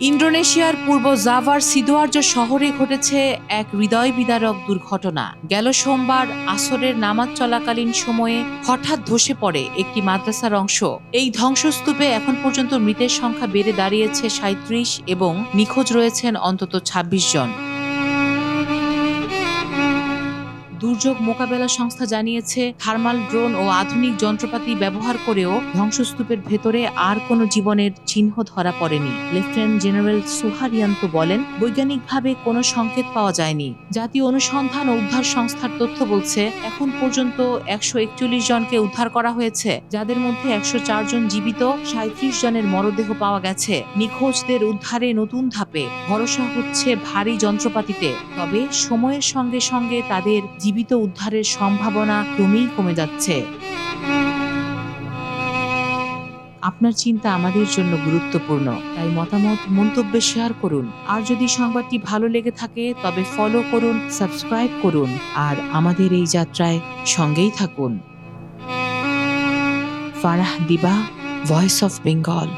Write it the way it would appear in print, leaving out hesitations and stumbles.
ইন্দোনেশিয়ার পূর্ব জাভার সিদোয়ার্জ শহরে ঘটেছে এক হৃদয় বিদারক দুর্ঘটনা। গেল সোমবার আসরের নামাজ চলাকালীন সময়ে হঠাৎ ধসে পড়ে একটি মাদ্রাসার অংশ। এই ধ্বংসস্তূপে এখন পর্যন্ত মৃতের সংখ্যা বেড়ে দাঁড়িয়েছে ৩৭ এবং নিখোঁজ রয়েছেন অন্তত ২৬ জন। দুর্যোগ মোকাবেলা সংস্থা জানিয়েছে, থার্মাল ড্রোন ও আধুনিক যন্ত্রপাতি ব্যবহার করেও ধ্বংসস্তূপের ভেতরে আর কোনো জীবনের চিহ্ন ধরা পড়েনি। লেফটেন্যান্ট জেনারেল সুহারিয়ান্ত বলেন, বৈজ্ঞানিকভাবে কোনো সংকেত পাওয়া যায়নি। জাতীয় অনুসন্ধান ও উদ্ধার সংস্থার তথ্য বলছে, এখন পর্যন্ত ১৪১ জনকে উদ্ধার করা হয়েছে, যাদের মধ্যে ১০৪ জন জীবিত, ৩৭ জনের মরদেহ পাওয়া গেছে। নিখোঁজদের উদ্ধারে নতুন ধাপে ভরসা হচ্ছে ভারী যন্ত্রপাতিতে, তবে সময়ের সঙ্গে সঙ্গে তাদের জীবিত উদ্ধারের সম্ভাবনা ক্রমেই কমে যাচ্ছে। আপনার চিন্তা আমাদের জন্য গুরুত্বপূর্ণ, তাই মতামত মন্তব্যে শেয়ার করুন। আর যদি সংবাদটি ভালো লেগে থাকে তবে ফলো করুন, সাবস্ক্রাইব করুন আর আমাদের এই যাত্রায় সঙ্গেই থাকুন। ফারাহ দিবা, ভয়েস অফ বেঙ্গল।